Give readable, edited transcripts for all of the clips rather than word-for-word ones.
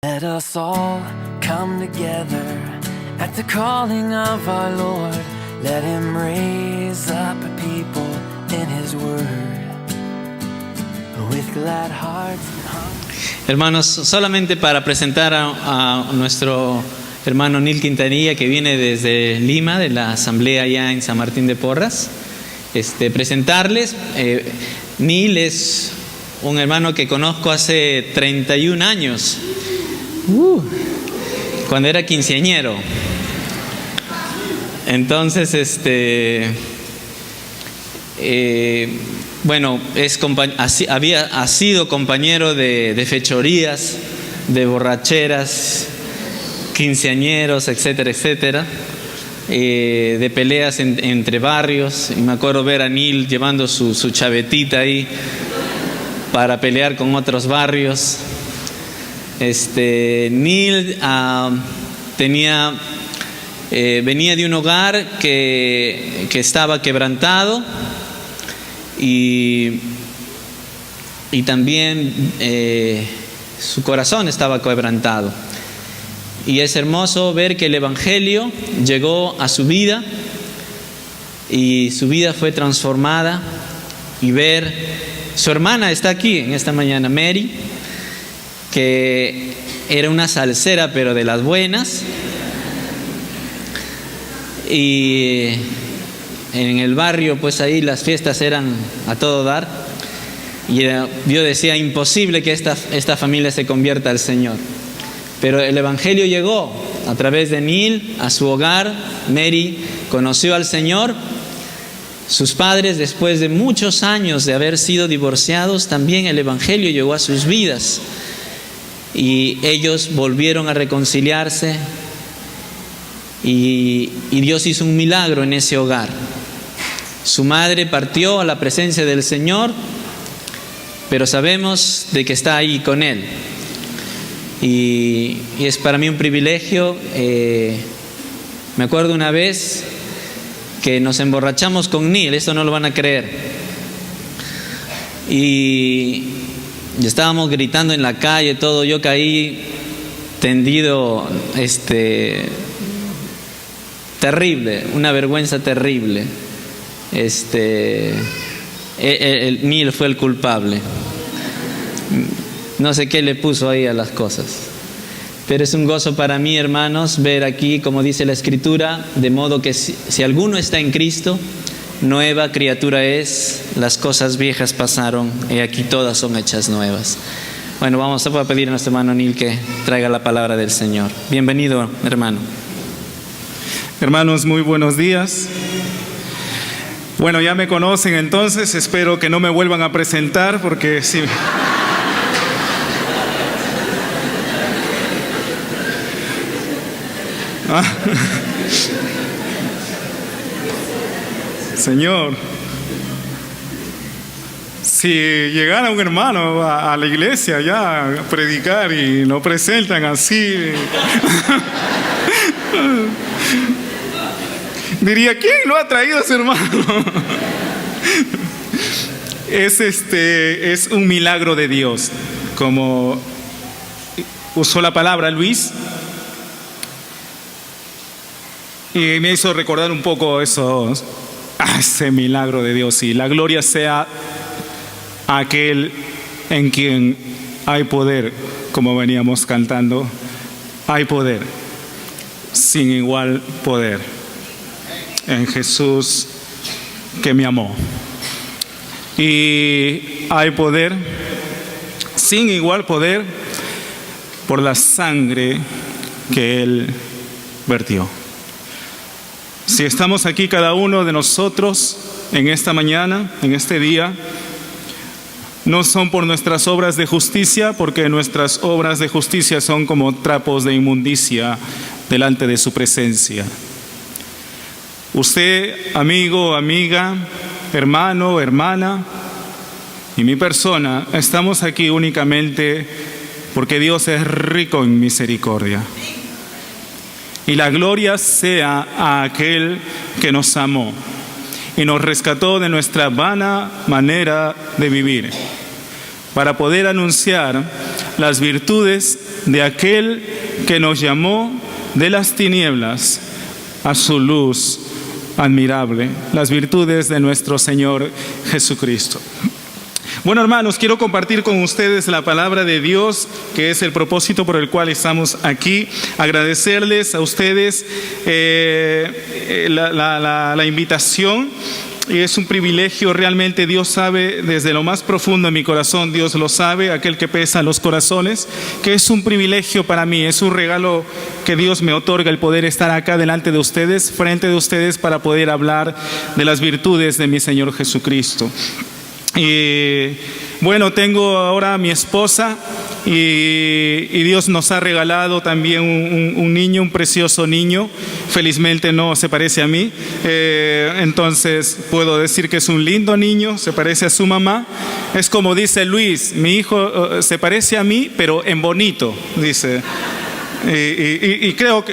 Let us all come together at the calling of our Lord. Let him raise up a people in his word with glad hearts. Hermanos, solamente para presentar a nuestro hermano Neil Quintanilla, que viene desde Lima, de la asamblea allá en San Martín de Porras, presentarles. Neil es un hermano que conozco hace 31 años, cuando era quinceañero. Entonces, bueno, ha sido compañero de fechorías, de borracheras, quinceañeros, etcétera, etcétera, de peleas entre barrios. Y me acuerdo ver a Neil llevando su chavetita ahí para pelear con otros barrios. Neil venía de un hogar que estaba quebrantado y también su corazón estaba quebrantado. Y es hermoso ver que el Evangelio llegó a su vida y su vida fue transformada, y ver, su hermana está aquí en esta mañana, Mary, que era una salsera pero de las buenas, y en el barrio pues ahí las fiestas eran a todo dar, y yo decía, imposible que esta familia se convierta al Señor. Pero el Evangelio llegó a través de Neil a su hogar. Mary conoció al Señor. Sus padres, después de muchos años de haber sido divorciados, también el Evangelio llegó a sus vidas. Y ellos volvieron a reconciliarse. Y Dios hizo un milagro en ese hogar. Su madre partió a la presencia del Señor, pero sabemos de que está ahí con Él. Y es para mí un privilegio. Me acuerdo una vez que nos emborrachamos con Neil, esto no lo van a creer, y estábamos gritando en la calle, todo. Yo caí tendido, terrible, una vergüenza terrible. Neil fue el culpable. No sé qué le puso ahí a las cosas. Pero es un gozo para mí, hermanos, ver aquí, como dice la Escritura, de modo que si alguno está en Cristo, nueva criatura es, las cosas viejas pasaron, y aquí todas son hechas nuevas. Bueno, vamos a pedir a nuestro hermano Neil que traiga la palabra del Señor. Bienvenido, hermano. Hermanos, muy buenos días. Bueno, ya me conocen, entonces espero que no me vuelvan a presentar, porque sí. Señor, si llegara un hermano a la iglesia ya a predicar y no presentan así, diría, ¿quién lo ha traído a ese hermano? Es un milagro de Dios, como usó la palabra Luis. Y me hizo recordar un poco ese milagro de Dios. Y la gloria sea a aquel en quien hay poder, como veníamos cantando. Hay poder, sin igual poder, en Jesús que me amó. Y hay poder, sin igual poder, por la sangre que Él vertió. Si estamos aquí cada uno de nosotros en esta mañana, en este día, no son por nuestras obras de justicia, porque nuestras obras de justicia son como trapos de inmundicia delante de su presencia. Usted, amigo, amiga, hermano, hermana, y mi persona, estamos aquí únicamente porque Dios es rico en misericordia. Y la gloria sea a aquel que nos amó y nos rescató de nuestra vana manera de vivir, para poder anunciar las virtudes de aquel que nos llamó de las tinieblas a su luz admirable, las virtudes de nuestro Señor Jesucristo. Bueno, hermanos, quiero compartir con ustedes la palabra de Dios, que es el propósito por el cual estamos aquí. Agradecerles a ustedes la invitación. Y es un privilegio, realmente Dios sabe desde lo más profundo de mi corazón, Dios lo sabe, aquel que pesa los corazones, que es un privilegio para mí, es un regalo que Dios me otorga el poder estar acá delante de ustedes, frente de ustedes, para poder hablar de las virtudes de mi Señor Jesucristo. Y bueno, tengo ahora a mi esposa y Dios nos ha regalado también un niño, un precioso niño. Felizmente no se parece a mí, entonces puedo decir que es un lindo niño, se parece a su mamá. Es como dice Luis, mi hijo se parece a mí, pero en bonito, dice. Y creo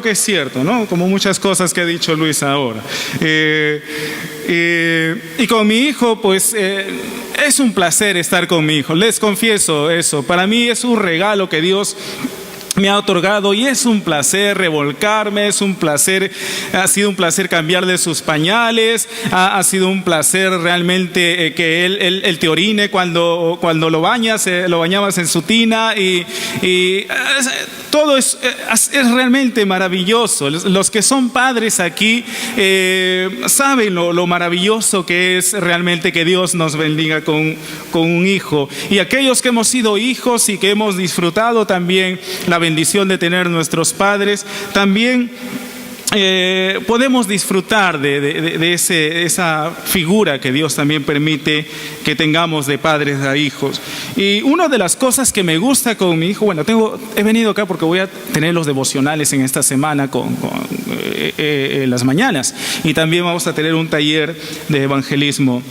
que es cierto, ¿no? Como muchas cosas que ha dicho Luis ahora. Y con mi hijo, pues es un placer estar con mi hijo. Les confieso eso. Para mí es un regalo que Dios me ha otorgado y es un placer revolcarme, es un placer, ha sido un placer cambiarle sus pañales, ha sido un placer realmente que él te orine cuando lo bañas, lo bañabas en su tina y todo es realmente maravilloso. Los que son padres aquí saben lo maravilloso que es realmente que Dios nos bendiga con un hijo. Y aquellos que hemos sido hijos y que hemos disfrutado también la bendición de tener nuestros padres, también podemos disfrutar de esa figura que Dios también permite que tengamos de padres a hijos. Y una de las cosas que me gusta con mi hijo, bueno, he venido acá porque voy a tener los devocionales en esta semana con las mañanas, y también vamos a tener un taller de evangelismo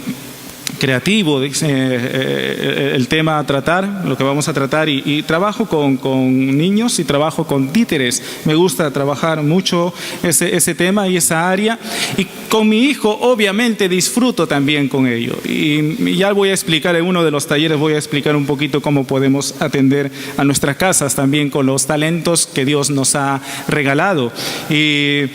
creativo, el tema a tratar, lo que vamos a tratar, y trabajo con niños y trabajo con títeres. Me gusta trabajar mucho ese tema y esa área, y con mi hijo obviamente disfruto también con ello, y ya voy a explicar en uno de los talleres, voy a explicar un poquito cómo podemos atender a nuestras casas también con los talentos que Dios nos ha regalado. Y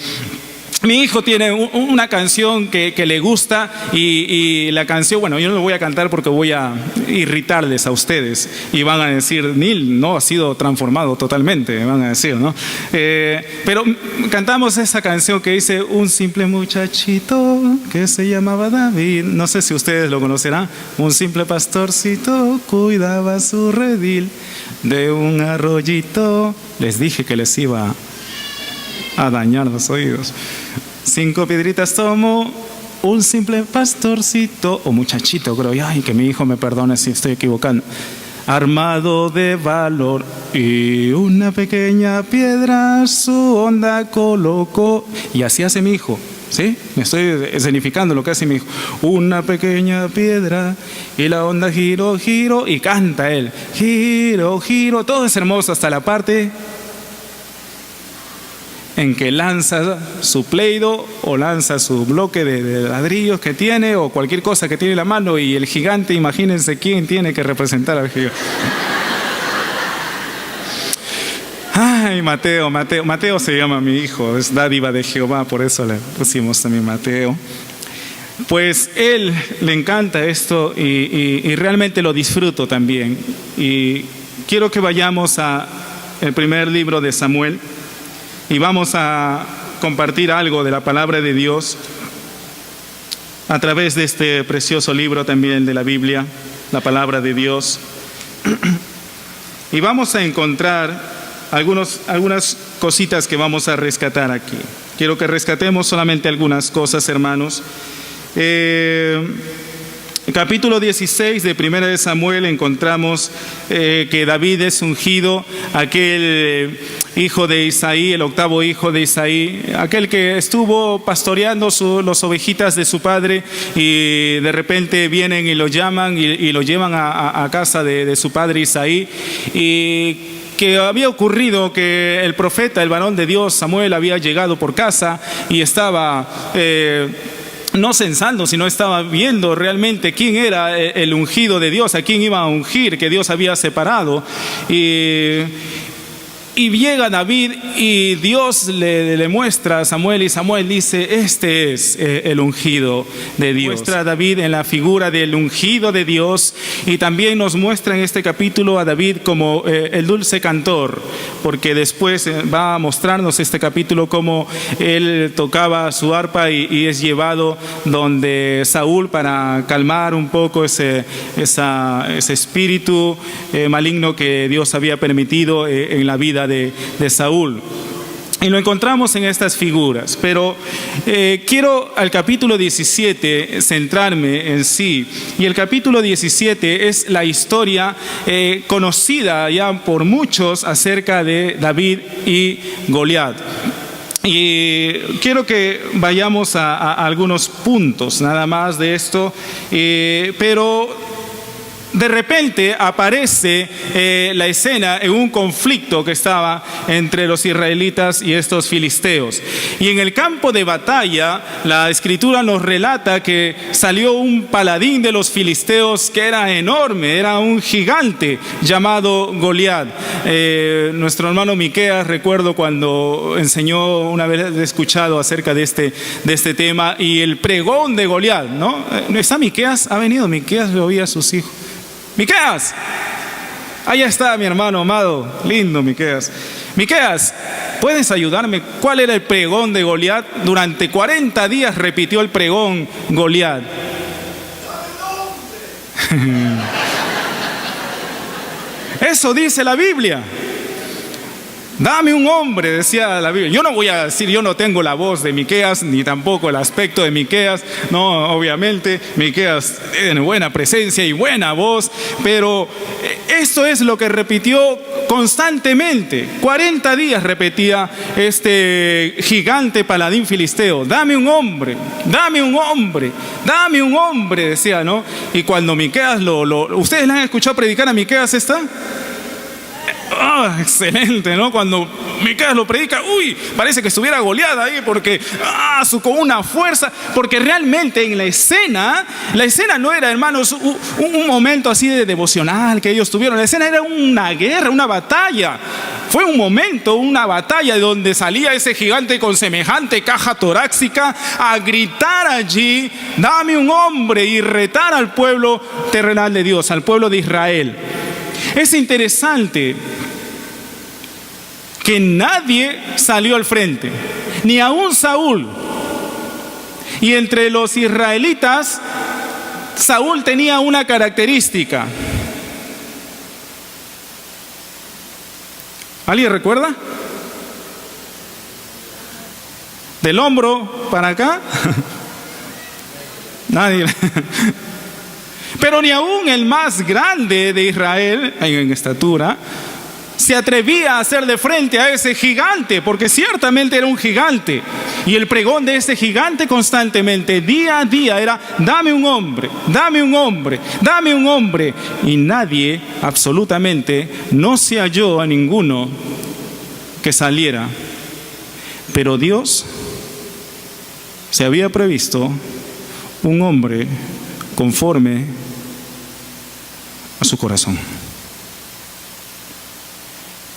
mi hijo tiene una canción que le gusta, y la canción, bueno, yo no lo voy a cantar porque voy a irritarles a ustedes y van a decir, Neil, no, ha sido transformado totalmente, van a decir, ¿no? Pero cantamos esa canción que dice, un simple muchachito que se llamaba David, no sé si ustedes lo conocerán, un simple pastorcito cuidaba su redil de un arroyito, les dije que les iba a dañar los oídos. 5 piedritas tomó un simple pastorcito o muchachito, creo, ay, que mi hijo me perdone si estoy equivocando, armado de valor, y una pequeña piedra su honda colocó. Y así hace mi hijo, ¿sí? Me estoy escenificando lo que hace mi hijo. Una pequeña piedra y la onda giro, giro, y canta él, giro, giro. Todo es hermoso hasta la parte en que lanza su Play-Doh o lanza su bloque de ladrillos que tiene, o cualquier cosa que tiene en la mano, y el gigante, imagínense quién tiene que representar al gigante. Ay, Mateo se llama mi hijo, es dádiva de Jehová, por eso le pusimos también Mateo. Pues él le encanta esto y realmente lo disfruto también. Y quiero que vayamos a el primer libro de Samuel, y vamos a compartir algo de la palabra de Dios a través de este precioso libro también de la Biblia, la palabra de Dios. Y vamos a encontrar algunas cositas que vamos a rescatar aquí. Quiero que rescatemos solamente algunas cosas, hermanos. Capítulo 16 de Primera de Samuel encontramos que David es ungido, aquel hijo de Isaí, el octavo hijo de Isaí, aquel que estuvo pastoreando las ovejitas de su padre, y de repente vienen y lo llaman y lo llevan a casa de su padre Isaí, y que había ocurrido que el profeta, el varón de Dios, Samuel, había llegado por casa y estaba no censando, sino estaba viendo realmente quién era el ungido de Dios, a quién iba a ungir, que Dios había separado. Y llega David y Dios le muestra a Samuel, y Samuel dice: este es el ungido de Dios. Muestra a David en la figura del ungido de Dios, y también nos muestra en este capítulo a David como el dulce cantor, porque después va a mostrarnos este capítulo cómo él tocaba su arpa y es llevado donde Saúl para calmar un poco ese espíritu maligno que Dios había permitido en la vida de Saúl. Y lo encontramos en estas figuras, pero quiero al capítulo 17 centrarme en sí. Y el capítulo 17 es la historia conocida ya por muchos acerca de David y Goliat. Y quiero que vayamos a algunos puntos nada más de esto, pero de repente aparece la escena en un conflicto que estaba entre los israelitas y estos filisteos. Y en el campo de batalla, la escritura nos relata que salió un paladín de los filisteos que era enorme, era un gigante llamado Goliat. Nuestro hermano Miqueas, recuerdo cuando enseñó, una vez he escuchado acerca de este tema, y el pregón de Goliat, ¿no? ¿Está Miqueas? Ha venido Miqueas, lo oía a sus hijos. Miqueas, allá está mi hermano amado, lindo Miqueas. Miqueas, ¿puedes ayudarme? ¿Cuál era el pregón de Goliat? Durante 40 días repitió el pregón Goliat. Eso dice la Biblia. Dame un hombre, decía la Biblia. Yo no voy a decir, yo no tengo la voz de Miqueas, ni tampoco el aspecto de Miqueas. No, obviamente, Miqueas tiene buena presencia y buena voz, pero esto es lo que repitió constantemente. 40 días repetía este gigante paladín filisteo: dame un hombre, dame un hombre, dame un hombre, decía, ¿no? Y cuando Miqueas ¿ustedes le han escuchado predicar a Miqueas esta? Excelente, ¿no? Cuando Miqueas lo predica, parece que estuviera Goliat ahí, porque con una fuerza, porque realmente en la escena no era, hermanos, un momento así de devocional que ellos tuvieron. La escena era una guerra, una batalla. Fue un momento, una batalla donde salía ese gigante con semejante caja torácica a gritar allí: dame un hombre, y retar al pueblo terrenal de Dios, al pueblo de Israel. Es interesante que nadie salió al frente, ni aún Saúl. Y entre los israelitas, Saúl tenía una característica. ¿Alguien recuerda? Del hombro para acá. Nadie. Pero ni aún el más grande de Israel en estatura se atrevía a hacer de frente a ese gigante, porque ciertamente era un gigante. Y el pregón de ese gigante constantemente, día a día, era: dame un hombre, dame un hombre, dame un hombre. Y nadie, absolutamente, no se halló a ninguno que saliera. Pero Dios se había previsto un hombre conforme a su corazón.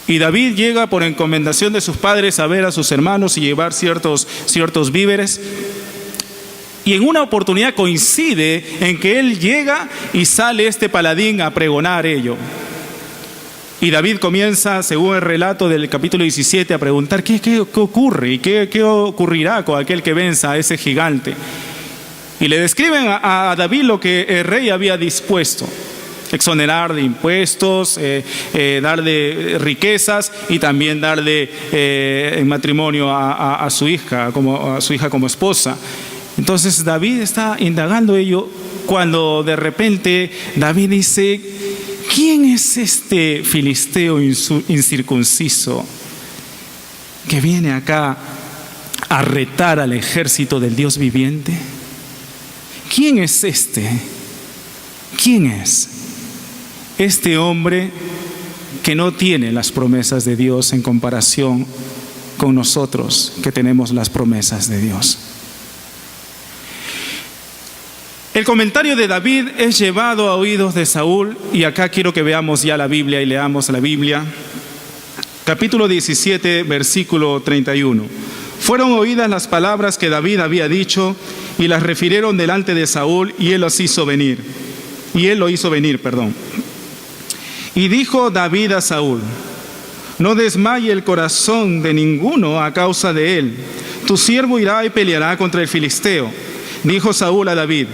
Y David llega por encomendación de sus padres a ver a sus hermanos y llevar ciertos víveres. Y en una oportunidad coincide en que él llega y sale este paladín a pregonar ello. Y David comienza, según el relato del capítulo 17, a preguntar qué ocurre y qué ocurrirá con aquel que venza a ese gigante. Y le describen a David lo que el rey había dispuesto: exonerar de impuestos, darle riquezas y también darle en matrimonio a su hija como esposa. Entonces David está indagando ello cuando de repente David dice: ¿quién es este filisteo incircunciso que viene acá a retar al ejército del Dios viviente? ¿Quién es este? ¿Quién es este hombre que no tiene las promesas de Dios en comparación con nosotros que tenemos las promesas de Dios? El comentario de David es llevado a oídos de Saúl, y acá quiero que veamos ya la Biblia y leamos la Biblia. Capítulo 17, versículo 31. Fueron oídas las palabras que David había dicho y las refirieron delante de Saúl, y él lo hizo venir. Y dijo David a Saúl: no desmaye el corazón de ninguno a causa de él. Tu siervo irá y peleará contra el filisteo. Dijo Saúl a David: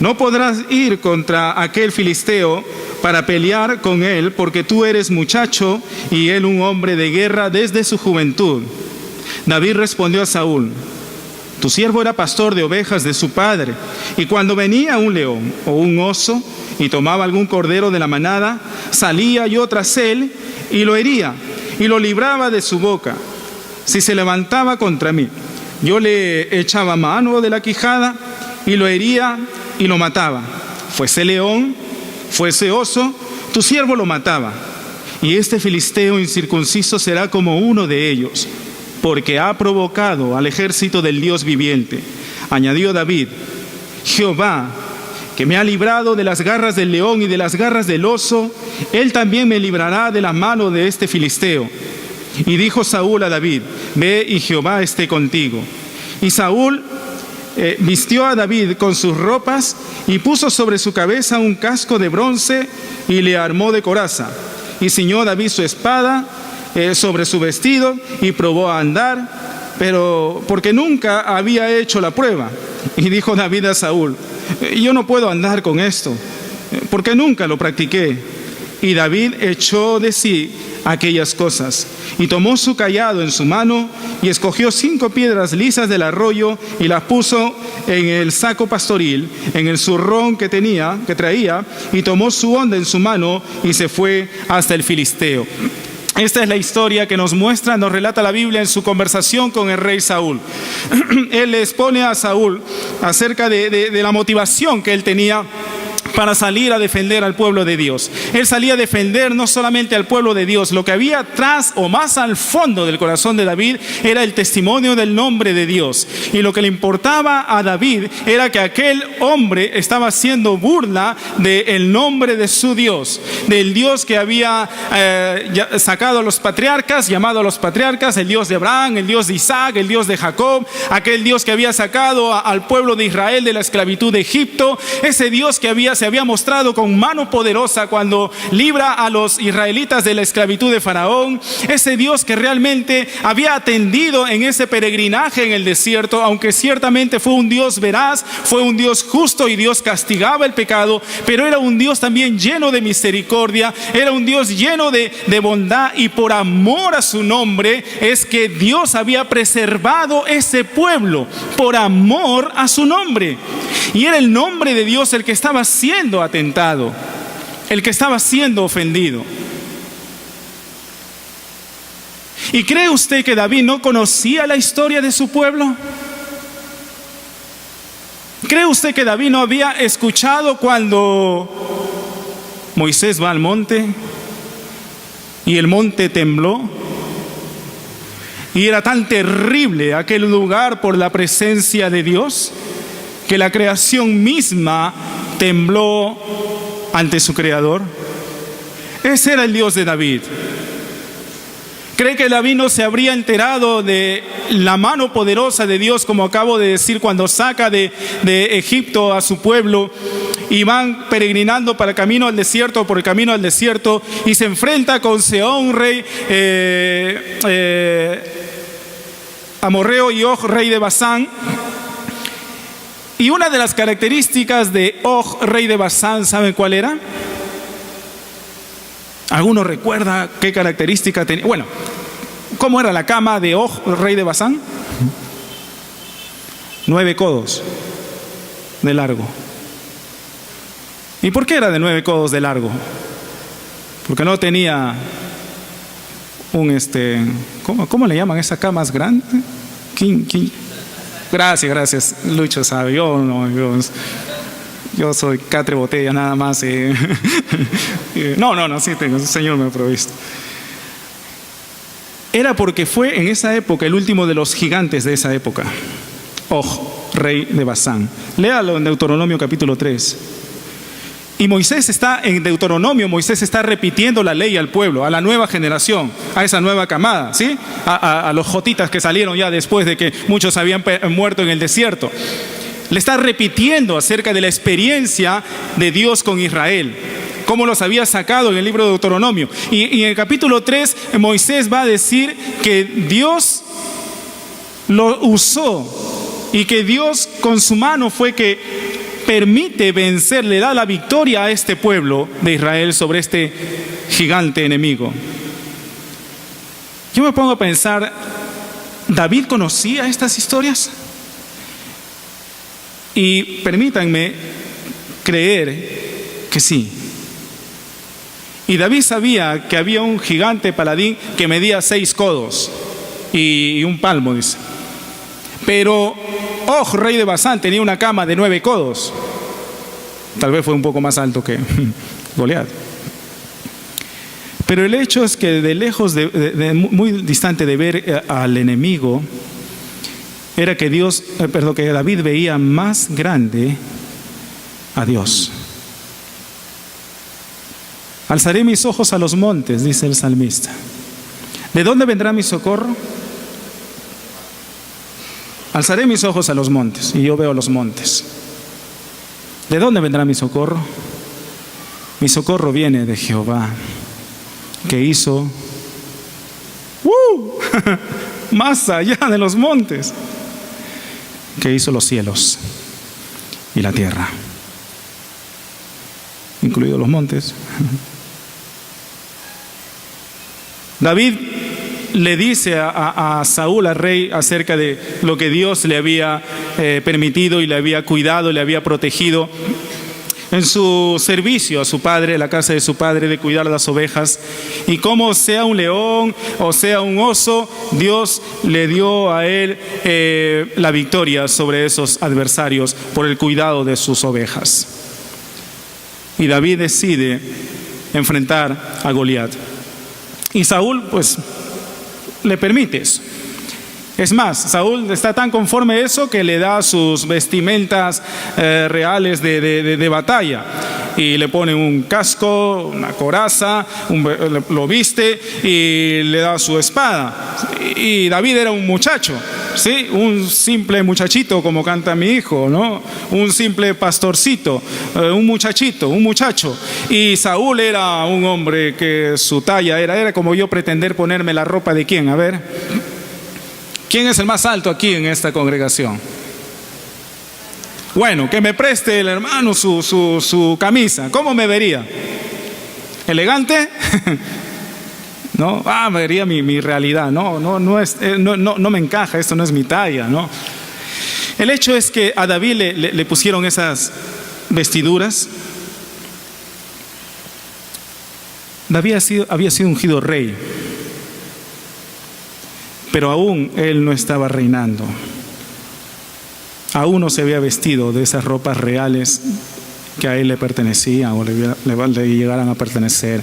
no podrás ir contra aquel filisteo para pelear con él, porque tú eres muchacho y él un hombre de guerra desde su juventud. David respondió a Saúl: tu siervo era pastor de ovejas de su padre, y cuando venía un león o un oso y tomaba algún cordero de la manada, salía yo tras él y lo hería y lo libraba de su boca. Si se levantaba contra mí, yo le echaba mano de la quijada y lo hería y lo mataba. Fuese león, fuese oso, tu siervo lo mataba. Y este filisteo incircunciso será como uno de ellos, porque ha provocado al ejército del Dios viviente. Añadió David: Jehová, que me ha librado de las garras del león y de las garras del oso, él también me librará de la mano de este filisteo. Y dijo Saúl a David: ve y Jehová esté contigo. Y Saúl vistió a David con sus ropas y puso sobre su cabeza un casco de bronce y le armó de coraza. Y ciñó David su espada sobre su vestido y probó a andar, pero porque nunca había hecho la prueba. Y dijo David a Saúl: yo no puedo andar con esto, porque nunca lo practiqué. Y David echó de sí aquellas cosas, y tomó su cayado en su mano, y escogió 5 piedras lisas del arroyo, y las puso en el saco pastoril, en el zurrón que traía, y tomó su honda en su mano, y se fue hasta el filisteo. Esta es la historia que nos relata la Biblia en su conversación con el rey Saúl. Él le expone a Saúl acerca de la motivación que él tenía para salir a defender al pueblo de Dios. Él salía a defender no solamente al pueblo de Dios, lo que había atrás o más al fondo del corazón de David era el testimonio del nombre de Dios. Y lo que le importaba a David era que aquel hombre estaba haciendo burla del nombre de su Dios, del Dios que había sacado a los patriarcas, llamado a los patriarcas, el Dios de Abraham, el Dios de Isaac, el Dios de Jacob, aquel Dios que había sacado al pueblo de Israel de la esclavitud de Egipto, ese Dios que se había mostrado con mano poderosa cuando libra a los israelitas de la esclavitud de Faraón, ese Dios que realmente había atendido en ese peregrinaje en el desierto, aunque ciertamente fue un Dios veraz, fue un Dios justo y Dios castigaba el pecado, pero era un Dios también lleno de misericordia, era un Dios lleno de bondad, y por amor a su nombre es que Dios había preservado ese pueblo, por amor a su nombre. Y era el nombre de Dios el que estaba siendo atentado, el que estaba siendo ofendido. ¿Y cree usted que David no conocía la historia de su pueblo? ¿Cree usted que David no había escuchado cuando Moisés va al monte y el monte tembló? Y era tan terrible aquel lugar por la presencia de Dios que la creación misma tembló ante su creador. Ese era el Dios de David. ¿Cree que David no se habría enterado de la mano poderosa de Dios, como acabo de decir, cuando saca de Egipto a su pueblo y van peregrinando por el camino al desierto, y se enfrenta con Sehón, rey amorreo, y Og, rey de Basán? Y una de las características de Og, rey de Basán, ¿saben cuál era? ¿Alguno recuerda qué característica tenía? Bueno, ¿cómo era la cama de Og, rey de Basán? 9 codos de largo. ¿Y por qué era de 9 codos de largo? Porque no tenía ¿cómo le llaman esas camas grandes? Gracias, Lucho sabe, yo soy catre botella nada más. No, sí tengo, el Señor me ha provisto. Era porque fue en esa época el último de los gigantes de esa época, Og, rey de Basán. Léalo en Deuteronomio capítulo 3. Y Moisés está en Deuteronomio, Moisés está repitiendo la ley al pueblo, a la nueva generación, a esa nueva camada, ¿sí? A los jotitas que salieron ya después de que muchos habían muerto en el desierto. Le está repitiendo acerca de la experiencia de Dios con Israel, cómo los había sacado en el libro de Deuteronomio. Y en el capítulo 3, Moisés va a decir que Dios lo usó y que Dios con su mano fue que permite vencer, le da la victoria a este pueblo de Israel sobre este gigante enemigo. Yo me pongo a pensar, ¿David conocía estas historias? Y permítanme creer que sí. Y David sabía que había un gigante paladín que medía 6 codos y un palmo, dice. Pero Og, rey de Basán, tenía una cama de 9 codos. Tal vez fue un poco más alto que Goliat. Pero el hecho es que de lejos, muy distante de ver al enemigo, era que que David veía más grande a Dios. Alzaré mis ojos a los montes, dice el salmista. ¿De dónde vendrá mi socorro? Alzaré mis ojos a los montes, y yo veo los montes. ¿De dónde vendrá mi socorro? Mi socorro viene de Jehová, que hizo más allá de los montes, que hizo los cielos y la tierra, incluidos los montes. David le dice a Saúl, al rey, acerca de lo que Dios le había permitido y le había cuidado, le había protegido en su servicio a su padre, la casa de su padre, de cuidar las ovejas. Y como sea un león o sea un oso, Dios le dio a él la victoria sobre esos adversarios por el cuidado de sus ovejas. Y David decide enfrentar a Goliat. Y Saúl, pues, le permite eso. Es más, Saúl está tan conforme a eso que le da sus vestimentas reales de batalla. Y le pone un casco, una coraza, lo viste y le da su espada. Y David era un muchacho, ¿sí? Un simple muchachito, como canta mi hijo, ¿no? Un simple pastorcito, un muchacho. Y Saúl era un hombre que su talla era como yo pretender ponerme la ropa de quién, a ver. ¿Quién es el más alto aquí en esta congregación? Bueno, que me preste el hermano su camisa. ¿Cómo me vería? ¿Elegante? ¿No? Me vería mi realidad. No me encaja, esto no es mi talla, ¿no? El hecho es que a David le pusieron esas vestiduras. David había sido ungido rey, pero aún él no estaba reinando. Aún no se había vestido de esas ropas reales que a él le pertenecían o le llegaran a pertenecer.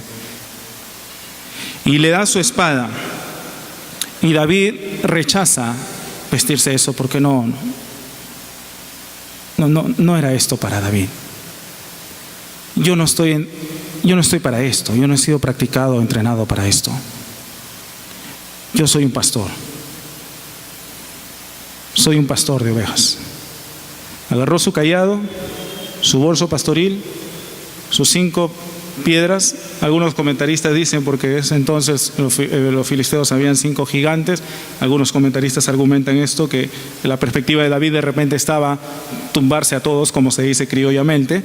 Y le da su espada. Y David rechaza vestirse eso porque no era esto para David. Yo no estoy para esto. Yo no he sido practicado o entrenado para esto. Yo soy un pastor. Soy un pastor de ovejas. Agarró su cayado, su bolso pastoril, sus 5 piedras. Algunos comentaristas dicen, porque es entonces los filisteos habían 5 gigantes. Algunos comentaristas argumentan esto, que la perspectiva de David de repente estaba tumbarse a todos, como se dice criollamente,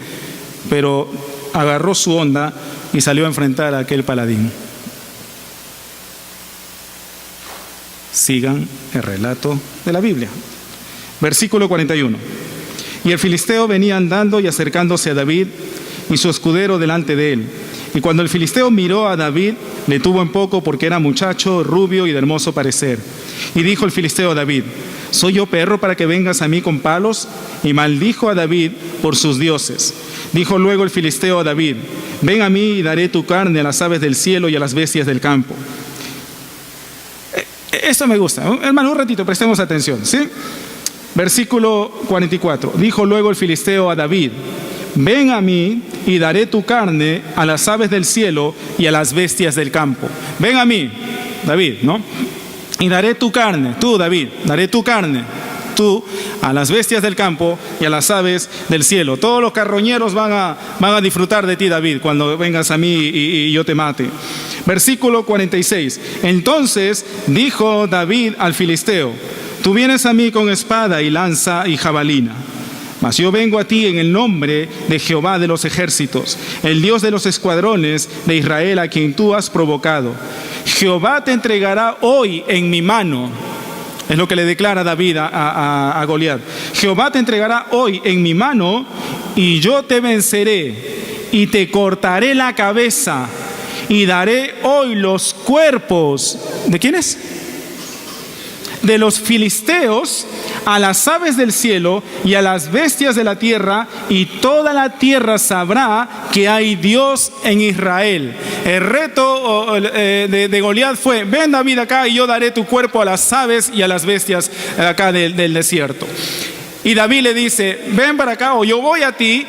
pero agarró su onda y salió a enfrentar a aquel paladín. Sigan el relato de la Biblia. Versículo 41. Y el filisteo venía andando y acercándose a David, y su escudero delante de él. Y cuando el filisteo miró a David, le tuvo en poco, porque era muchacho, rubio y de hermoso parecer. Y dijo el filisteo a David: ¿soy yo perro para que vengas a mí con palos? Y maldijo a David por sus dioses. Dijo luego el filisteo a David: ven a mí y daré tu carne a las aves del cielo y a las bestias del campo. Esto me gusta. Hermano, un ratito, prestemos atención, ¿sí? Versículo 44. Dijo luego el filisteo a David: ven a mí y daré tu carne a las aves del cielo y a las bestias del campo. Ven a mí, David, ¿no? Y daré tu carne, tú, David, daré tu carne, tú, a las bestias del campo y a las aves del cielo. Todos los carroñeros van a disfrutar de ti, David, cuando vengas a mí y yo te mate. Versículo 46. Entonces dijo David al filisteo: tú vienes a mí con espada y lanza y jabalina, mas yo vengo a ti en el nombre de Jehová de los ejércitos, el Dios de los escuadrones de Israel, a quien tú has provocado. Jehová te entregará hoy en mi mano. Es lo que le declara David a Goliat. Jehová te entregará hoy en mi mano y yo te venceré y te cortaré la cabeza y daré hoy los cuerpos. ¿De quiénes? De los filisteos a las aves del cielo y a las bestias de la tierra, y toda la tierra sabrá que hay Dios en Israel. El reto de Goliat fue: ven, David, acá y yo daré tu cuerpo a las aves y a las bestias acá del desierto. Y David le dice: ven para acá o yo voy a ti,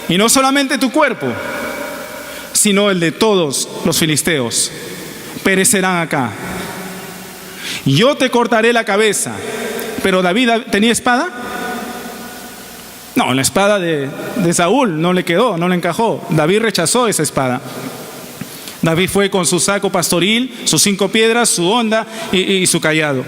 y no solamente tu cuerpo, sino el de todos los filisteos perecerán acá. Yo te cortaré la cabeza. Pero David, ¿tenía espada? No, la espada de Saúl no le quedó, no le encajó. David rechazó esa espada. David fue con su saco pastoril, sus 5 piedras, su honda y su cayado.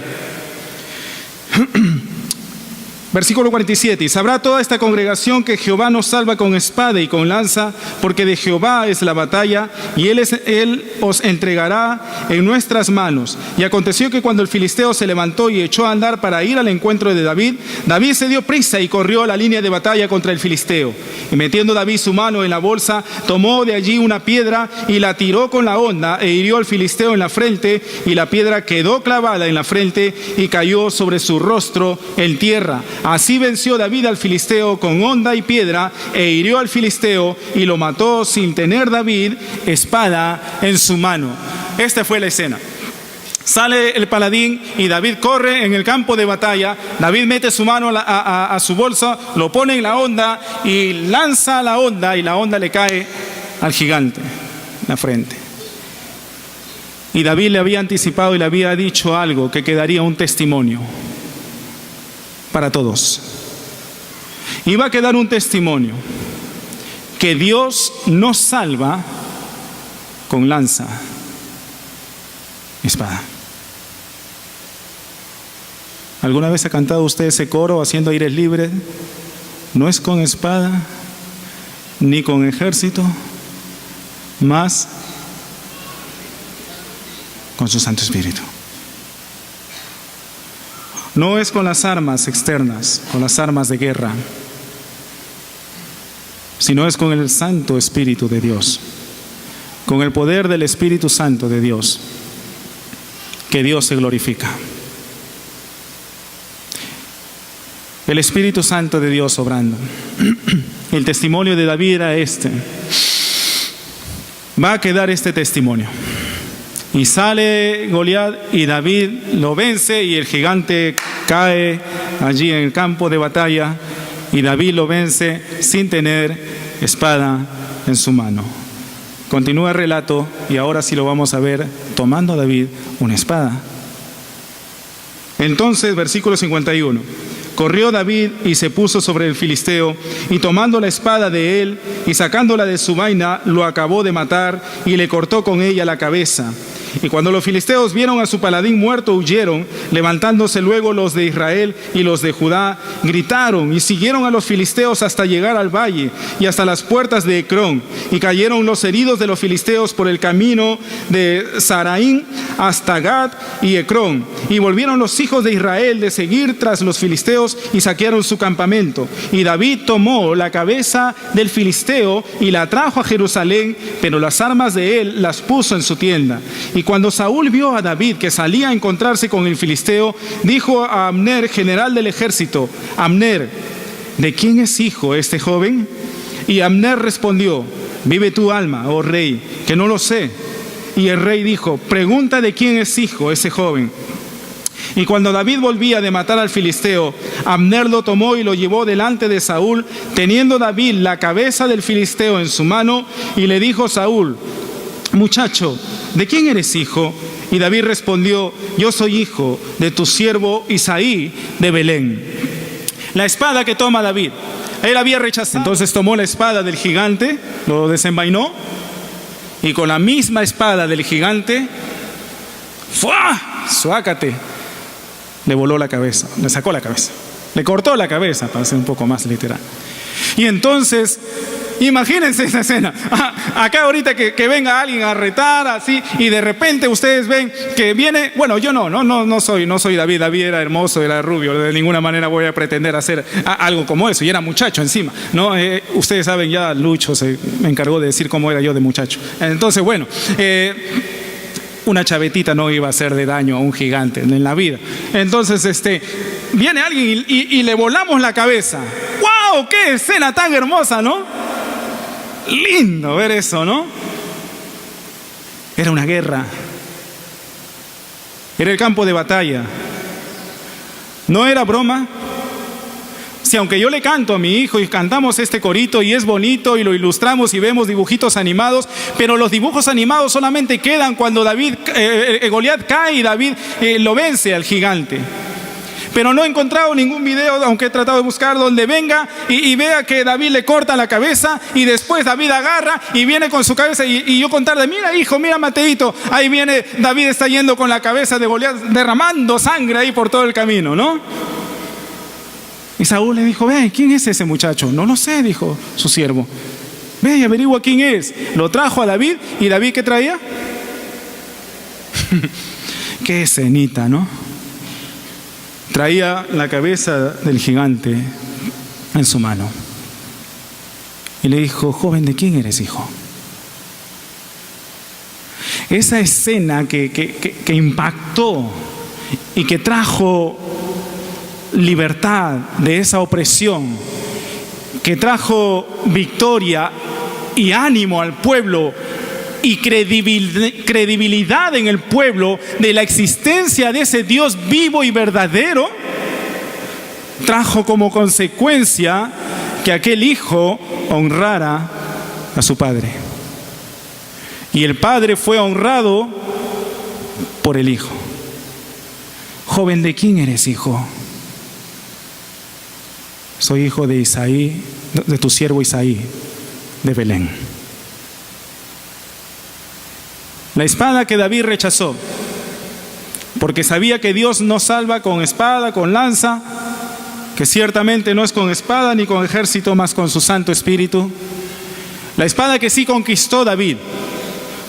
Versículo 47. Y sabrá toda esta congregación que Jehová nos salva con espada y con lanza, porque de Jehová es la batalla, y él os entregará en nuestras manos. Y aconteció que cuando el filisteo se levantó y echó a andar para ir al encuentro de David, David se dio prisa y corrió a la línea de batalla contra el filisteo. Y metiendo David su mano en la bolsa, tomó de allí una piedra y la tiró con la honda e hirió al filisteo en la frente, y la piedra quedó clavada en la frente y cayó sobre su rostro en tierra. Así venció David al filisteo con honda y piedra, e hirió al filisteo y lo mató sin tener David espada en su mano. Esta fue la escena. Sale el paladín y David corre en el campo de batalla. David mete su mano a su bolsa, lo pone en la honda y lanza la honda, y la honda le cae al gigante en la frente. Y David le había anticipado y le había dicho algo que quedaría un testimonio para todos. Iba a quedar un testimonio que Dios nos salva con lanza, espada. ¿Alguna vez ha cantado usted ese coro haciendo aires libres? No es con espada ni con ejército, más con su Santo Espíritu. No es con las armas externas, con las armas de guerra, sino es con el Santo Espíritu de Dios, con el poder del Espíritu Santo de Dios, que Dios se glorifica. El Espíritu Santo de Dios obrando. El testimonio de David era este. Va a quedar este testimonio. Y sale Goliat y David lo vence, y el gigante cae allí en el campo de batalla, y David lo vence sin tener espada en su mano. Continúa el relato, y ahora sí lo vamos a ver tomando a David una espada. Entonces, versículo 51. Corrió David y se puso sobre el filisteo, y tomando la espada de él y sacándola de su vaina, lo acabó de matar y le cortó con ella la cabeza. Y cuando los filisteos vieron a su paladín muerto, huyeron. Levantándose luego los de Israel y los de Judá, gritaron y siguieron a los filisteos hasta llegar al valle y hasta las puertas de Ecrón. Y cayeron los heridos de los filisteos por el camino de Saraín hasta Gad y Ecrón. Y volvieron los hijos de Israel de seguir tras los filisteos y saquearon su campamento. Y David tomó la cabeza del filisteo y la trajo a Jerusalén, pero las armas de él las puso en su tienda. Y cuando Saúl vio a David que salía a encontrarse con el filisteo, dijo a Abner, general del ejército: Abner, ¿de quién es hijo este joven? Y Abner respondió: vive tu alma, oh rey, que no lo sé. Y el rey dijo: pregunta de quién es hijo ese joven. Y cuando David volvía de matar al filisteo, Abner lo tomó y lo llevó delante de Saúl, teniendo David la cabeza del filisteo en su mano, y le dijo Saúl: muchacho, ¿de quién eres hijo? Y David respondió: yo soy hijo de tu siervo Isaí de Belén. La espada que toma David, él había rechazado. Entonces tomó la espada del gigante, lo desenvainó, y con la misma espada del gigante, ¡fua! ¡Suácate! Le voló la cabeza, le sacó la cabeza, le cortó la cabeza, para ser un poco más literal. Y entonces, imagínense esa escena. Acá ahorita que venga alguien a retar así, y de repente ustedes ven que viene, bueno, yo no soy David. David era hermoso, era rubio, de ninguna manera voy a pretender hacer algo como eso, y era muchacho encima, ¿no? Ustedes saben, ya Lucho me encargó de decir cómo era yo de muchacho. Entonces, bueno, una chavetita no iba a hacer de daño a un gigante en la vida. Entonces, viene alguien y le volamos la cabeza. ¡Wow! ¡Qué escena tan hermosa!, ¿no? Lindo ver eso, ¿no? Era una guerra. Era el campo de batalla. No era broma. Si aunque yo le canto a mi hijo y cantamos este corito y es bonito y lo ilustramos y vemos dibujitos animados, pero los dibujos animados solamente quedan cuando Goliat cae y David lo vence al gigante. Pero no he encontrado ningún video, aunque he tratado de buscar, donde venga y vea que David le corta la cabeza y después David agarra y viene con su cabeza y yo contarle: mira hijo, mira Mateito, ahí viene David, está yendo con la cabeza de Goliat derramando sangre ahí por todo el camino, ¿no? Y Saúl le dijo: ve, ¿quién es ese muchacho? No lo sé, dijo su siervo. Ve y averigua quién es. Lo trajo a David, y David, ¿qué traía? Qué escenita, ¿no? Traía la cabeza del gigante en su mano. Y le dijo: joven, ¿de quién eres hijo? Esa escena que impactó y que trajo libertad de esa opresión, que trajo victoria y ánimo al pueblo y credibilidad en el pueblo de la existencia de ese Dios vivo y verdadero, trajo como consecuencia que aquel hijo honrara a su padre. Y el padre fue honrado por el hijo. Joven, ¿de quién eres hijo? Soy hijo de Isaí, de tu siervo Isaí, de Belén. La espada que David rechazó, porque sabía que Dios no salva con espada, con lanza, que ciertamente no es con espada ni con ejército, mas con su Santo Espíritu. La espada que sí conquistó David,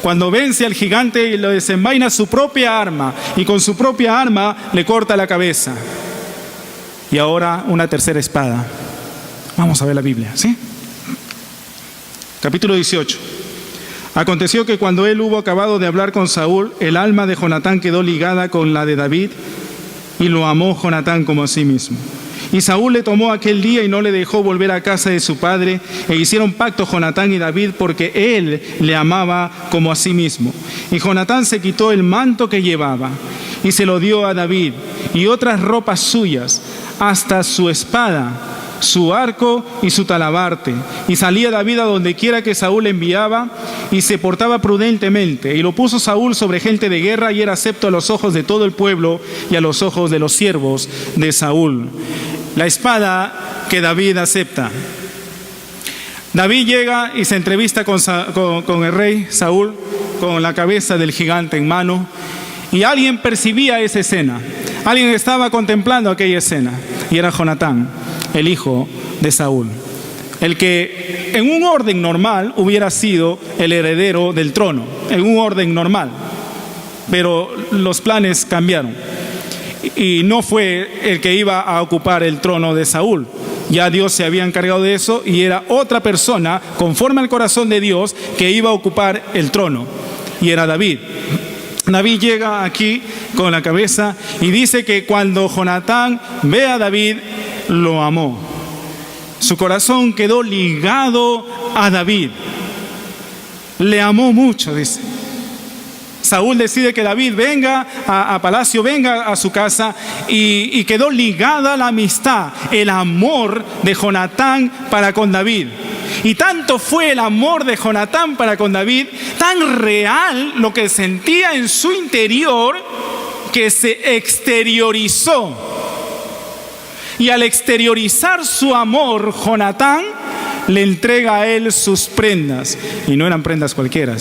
cuando vence al gigante y lo desenvaina su propia arma, y con su propia arma le corta la cabeza. Y ahora una tercera espada. Vamos a ver la Biblia, ¿sí? Capítulo 18. Aconteció que cuando él hubo acabado de hablar con Saúl, el alma de Jonatán quedó ligada con la de David, y lo amó Jonatán como a sí mismo. Y Saúl le tomó aquel día y no le dejó volver a casa de su padre, e hicieron pacto Jonatán y David, porque él le amaba como a sí mismo. Y Jonatán se quitó el manto que llevaba y se lo dio a David, y otras ropas suyas, hasta su espada, su arco y su talabarte. Y salía David a donde quiera que Saúl enviaba, y se portaba prudentemente. Y lo puso Saúl sobre gente de guerra, y era acepto a los ojos de todo el pueblo y a los ojos de los siervos de Saúl. La espada que David acepta. David llega y se entrevista con el rey Saúl, con la cabeza del gigante en mano, y alguien percibía esa escena. Alguien estaba contemplando aquella escena, y era Jonatán, el hijo de Saúl, el que en un orden normal hubiera sido el heredero del trono, en un orden normal, pero los planes cambiaron y no fue el que iba a ocupar el trono de Saúl. Ya Dios se había encargado de eso, y era otra persona conforme al corazón de Dios que iba a ocupar el trono, y era David. David llega aquí con la cabeza, y dice que cuando Jonatán ve a David, lo amó. Su corazón quedó ligado a David. Le amó mucho, dice. Saúl decide que David venga a palacio, venga a su casa, y quedó ligada la amistad, el amor de Jonatán para con David. Y tanto fue el amor de Jonatán para con David, tan real lo que sentía en su interior, que se exteriorizó. Y al exteriorizar su amor, Jonatán le entrega a él sus prendas. Y no eran prendas cualquiera,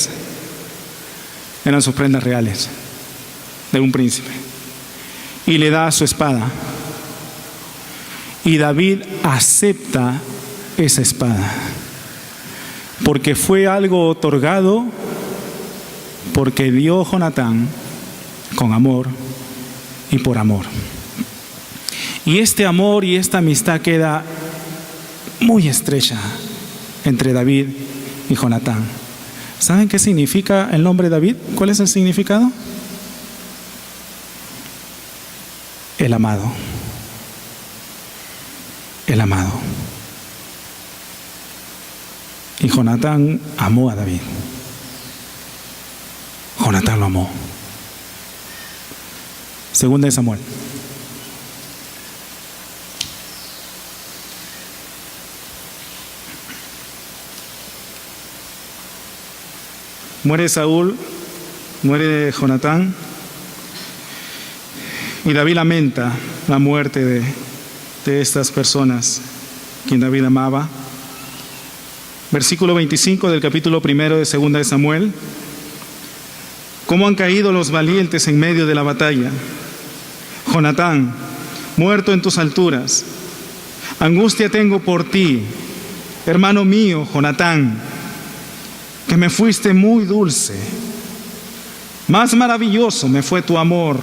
eran sus prendas reales de un príncipe. Y le da su espada. Y David acepta esa espada, porque fue algo otorgado, porque dio Jonatán con amor y por amor. Y este amor y esta amistad queda muy estrecha entre David y Jonatán. ¿Saben qué significa el nombre David? ¿Cuál es el significado? El amado. El amado. Y Jonatán amó a David. Jonatán lo amó. Segunda de Samuel. Muere Saúl, muere Jonatán, y David lamenta la muerte de estas personas quien David amaba. Versículo 25 del capítulo 1 de Segunda de Samuel. ¿Cómo han caído los valientes en medio de la batalla? Jonatán, muerto en tus alturas. Angustia tengo por ti, hermano mío, Jonatán, que me fuiste muy dulce. Más maravilloso me fue tu amor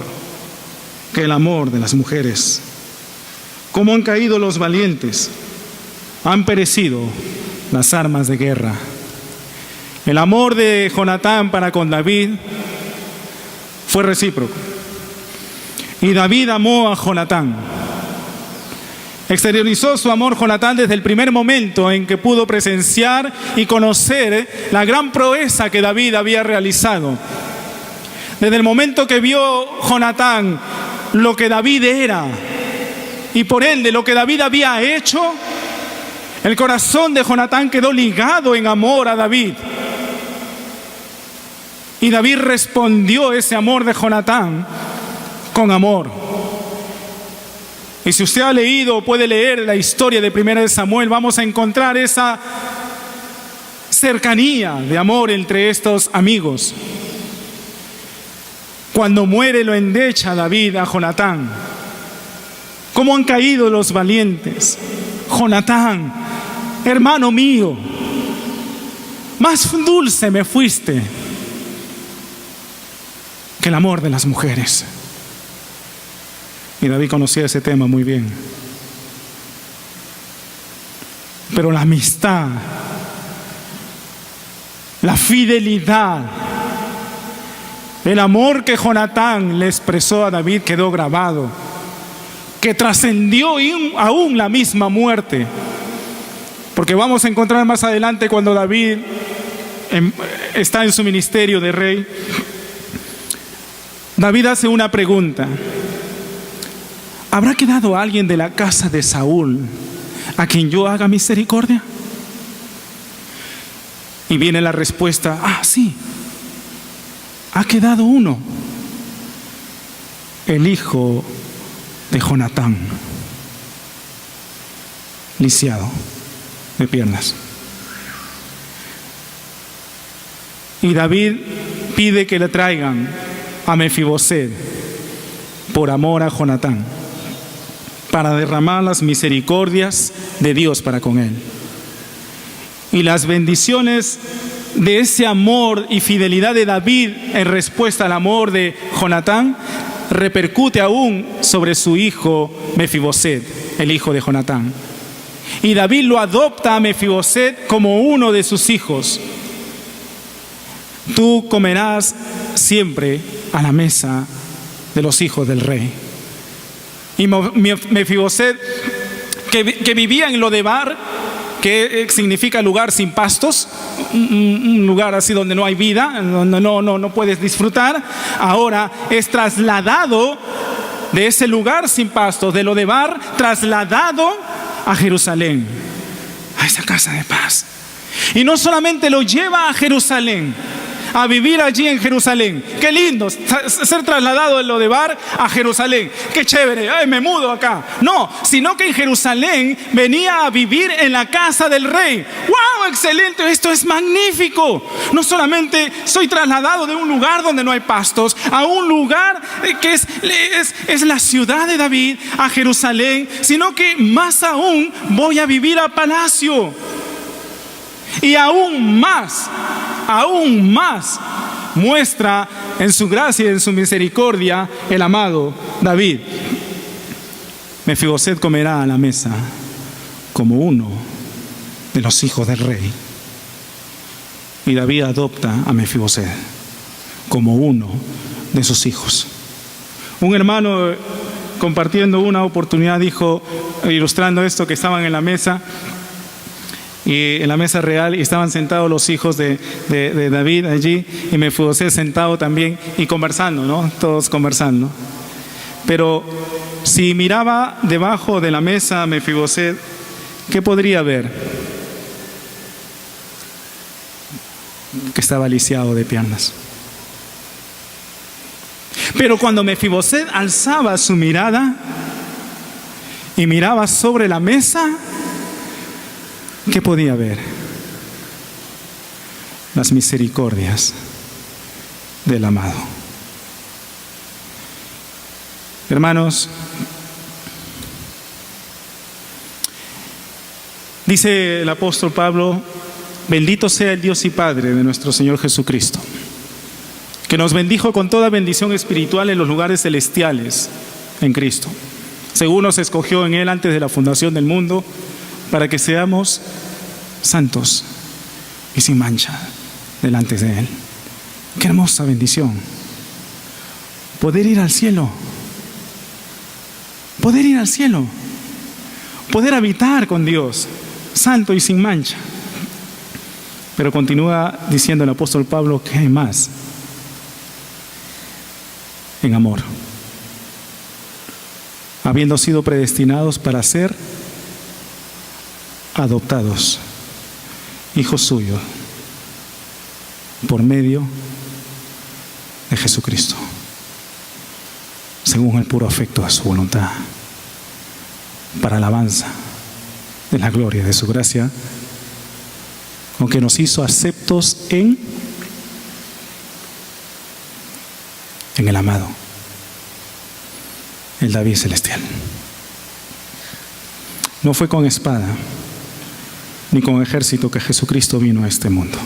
que el amor de las mujeres. ¿Cómo han caído los valientes? Han perecido las armas de guerra. El amor de Jonatán para con David fue recíproco. Y David amó a Jonatán. Exteriorizó su amor Jonatán desde el primer momento en que pudo presenciar y conocer la gran proeza que David había realizado. Desde el momento que vio Jonatán lo que David era, y por ende lo que David había hecho, el corazón de Jonatán quedó ligado en amor a David. Y David respondió ese amor de Jonatán con amor. Y si usted ha leído o puede leer la historia de 1 Samuel, vamos a encontrar esa cercanía de amor entre estos amigos. Cuando muere lo endecha David a Jonatán. ¿Cómo han caído los valientes? Jonatán, hermano mío, más dulce me fuiste que el amor de las mujeres. Y David conocía ese tema muy bien. Pero la amistad, la fidelidad, el amor que Jonatán le expresó a David quedó grabado, que trascendió aún la misma muerte. Porque vamos a encontrar más adelante, cuando David está en su ministerio de rey, David hace una pregunta: ¿habrá quedado alguien de la casa de Saúl a quien yo haga misericordia? Y viene la respuesta: sí, ha quedado uno, el hijo de Jonatán, lisiado de piernas. Y David pide que le traigan a Mefiboset por amor a Jonatán, para derramar las misericordias de Dios para con él. Y las bendiciones de ese amor y fidelidad de David en respuesta al amor de Jonatán repercute aún sobre su hijo Mefiboset, el hijo de Jonatán. Y David lo adopta a Mefiboset como uno de sus hijos. Tú comerás siempre a la mesa de los hijos del rey. Y Mefiboset, que vivía en Lodebar, que significa lugar sin pastos, un lugar así donde no hay vida, donde no puedes disfrutar. Ahora es trasladado de ese lugar sin pastos, de Lodebar, trasladado a Jerusalén, a esa casa de paz. Y no solamente lo lleva a Jerusalén, a vivir allí en Jerusalén. Qué lindo ser trasladado de Lodebar a Jerusalén. Qué chévere, ay, me mudo acá. No, sino que en Jerusalén venía a vivir en la casa del rey. ¡Wow! Excelente, esto es magnífico. No solamente soy trasladado de un lugar donde no hay pastos a un lugar que es la ciudad de David, a Jerusalén, sino que más aún voy a vivir a palacio. Y aún más muestra en su gracia y en su misericordia el amado David. Mefiboset comerá a la mesa como uno de los hijos del rey. Y David adopta a Mefiboset como uno de sus hijos. Un hermano, compartiendo una oportunidad, dijo, ilustrando esto, que estaban en la mesa, y en la mesa real, y estaban sentados los hijos de David allí, y Mefiboset sentado también, y conversando, ¿no? Todos conversando. Pero si miraba debajo de la mesa Mefiboset, ¿qué podría ver? Que estaba lisiado de piernas. Pero cuando Mefiboset alzaba su mirada y miraba sobre la mesa, ¿qué podía ver? Las misericordias del amado. Hermanos, dice el apóstol Pablo: bendito sea el Dios y Padre de nuestro Señor Jesucristo, que nos bendijo con toda bendición espiritual en los lugares celestiales en Cristo, según nos escogió en Él antes de la fundación del mundo, para que seamos santos y sin mancha delante de Él. Qué hermosa bendición. Poder ir al cielo. Poder ir al cielo. Poder habitar con Dios, santo y sin mancha. Pero continúa diciendo el apóstol Pablo que hay más. En amor. Habiendo sido predestinados para ser adoptados, hijos suyos, por medio de Jesucristo, según el puro afecto de su voluntad, para alabanza de la gloria de su gracia, con que nos hizo aceptos en el amado, el David celestial. No fue con espada ni con ejército que Jesucristo vino a este mundo.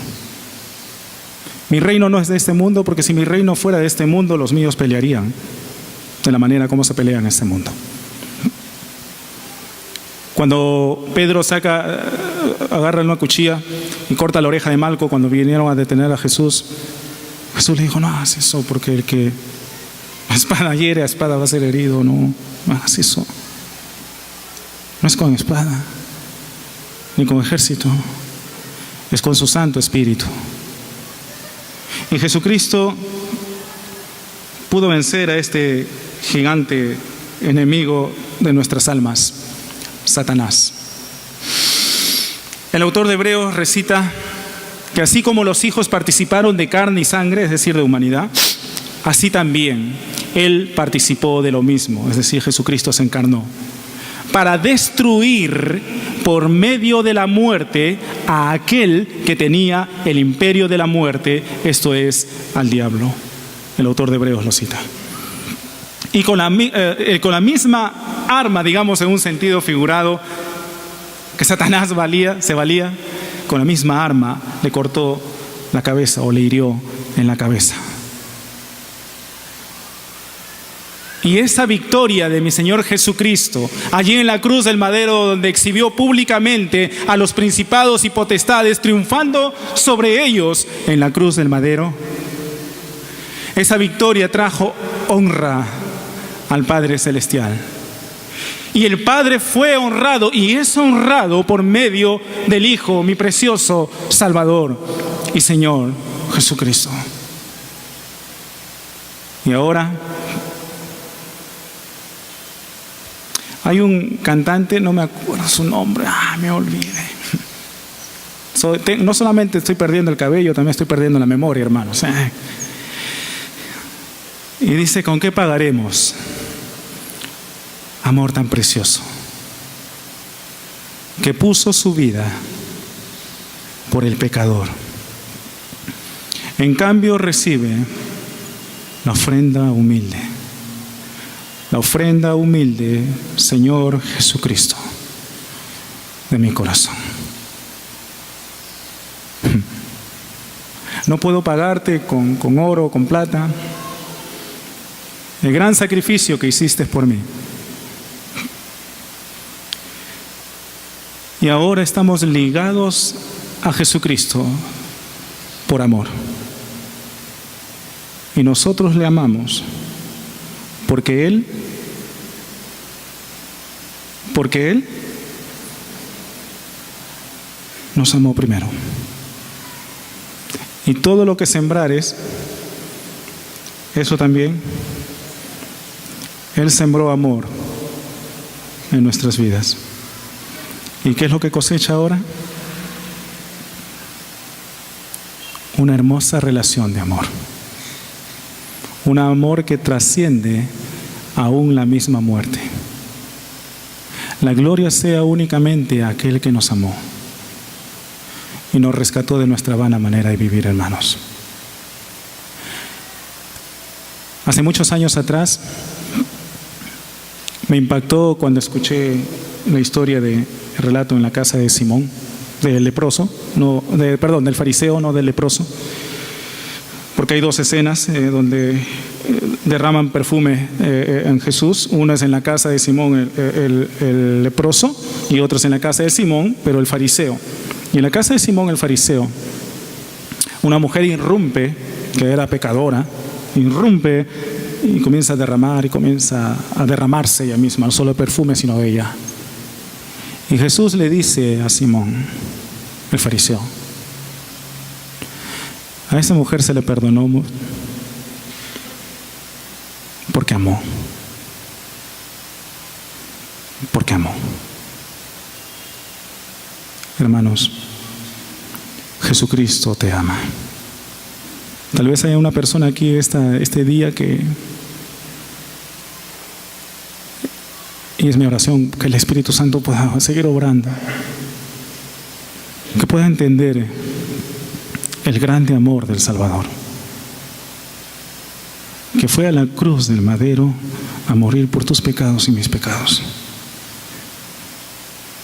Mi reino no es de este mundo, porque si mi reino fuera de este mundo, los míos pelearían de la manera como se pelea en este mundo. Cuando Pedro agarra una cuchilla y corta la oreja de Malco cuando vinieron a detener a Jesús, Jesús le dijo: no hagas eso, porque el que la espada hiere, a espada va a ser herido. No hagas eso. No es con espada ni con ejército, es con su Santo Espíritu. Y Jesucristo pudo vencer a este gigante enemigo de nuestras almas, Satanás. El autor de Hebreos recita que así como los hijos participaron de carne y sangre, es decir, de humanidad, así también Él participó de lo mismo, es decir, Jesucristo se encarnó, para destruir por medio de la muerte a aquel que tenía el imperio de la muerte, esto es, al diablo. El autor de Hebreos lo cita. Y con la misma arma, digamos en un sentido figurado, que Satanás se valía, con la misma arma le cortó la cabeza o le hirió en la cabeza. Y esa victoria de mi Señor Jesucristo, allí en la cruz del madero, donde exhibió públicamente a los principados y potestades, triunfando sobre ellos en la cruz del madero, esa victoria trajo honra al Padre Celestial. Y el Padre fue honrado y es honrado por medio del Hijo, mi precioso Salvador y Señor Jesucristo. Y ahora hay un cantante, no me acuerdo su nombre, me olvidé. No solamente estoy perdiendo el cabello, también estoy perdiendo la memoria, hermanos. Y dice, ¿con qué pagaremos amor tan precioso que puso su vida por el pecador? En cambio recibe la ofrenda humilde, Señor Jesucristo, de mi corazón. No puedo pagarte con oro, con plata, el gran sacrificio que hiciste por mí. Y ahora estamos ligados a Jesucristo por amor. Y nosotros le amamos porque Él nos amó primero. Y todo lo que sembrares, eso también, Él sembró amor en nuestras vidas. ¿Y qué es lo que cosecha ahora? Una hermosa relación de amor. Un amor que trasciende aún la misma muerte. La gloria sea únicamente a aquel que nos amó y nos rescató de nuestra vana manera de vivir, hermanos. Hace muchos años atrás me impactó cuando escuché la historia del relato en la casa de Simón, del leproso, del fariseo, no del leproso, porque hay dos escenas donde derraman perfume en Jesús. Una es en la casa de Simón, el leproso, y otra es en la casa de Simón, pero el fariseo. Y en la casa de Simón, el fariseo, una mujer irrumpe, que era pecadora, irrumpe y comienza a derramar y comienza a derramarse ella misma, no solo el perfume, sino ella. Y Jesús le dice a Simón, el fariseo, a esa mujer se le perdonó porque amó. Porque amó. Hermanos, Jesucristo te ama. Tal vez haya una persona aquí este día que, y es mi oración, que el Espíritu Santo pueda seguir obrando, que pueda entender el grande amor del Salvador, que fue a la cruz del madero a morir por tus pecados y mis pecados,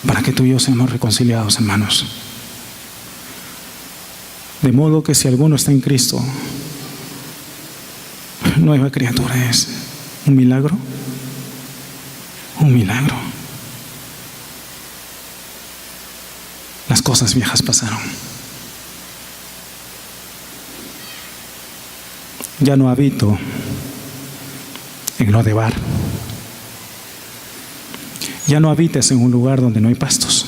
para que tú y yo seamos reconciliados, hermanos. De modo que si alguno está en Cristo, nueva criatura es. Un milagro. Un milagro. Las cosas viejas pasaron. Ya no habito en Lodebar. Ya no habites en un lugar donde no hay pastos.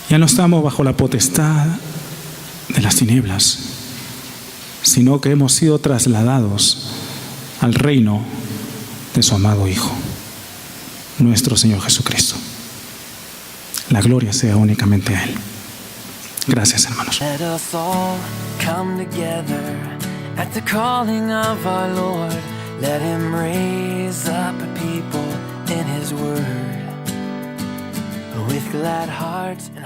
Ya no estamos bajo la potestad de las tinieblas, sino que hemos sido trasladados al reino de su amado Hijo, nuestro Señor Jesucristo. La gloria sea únicamente a Él. Gracias, hermanos. Let us all come together at the calling of our Lord. Let Him raise up a people in His word with glad hearts and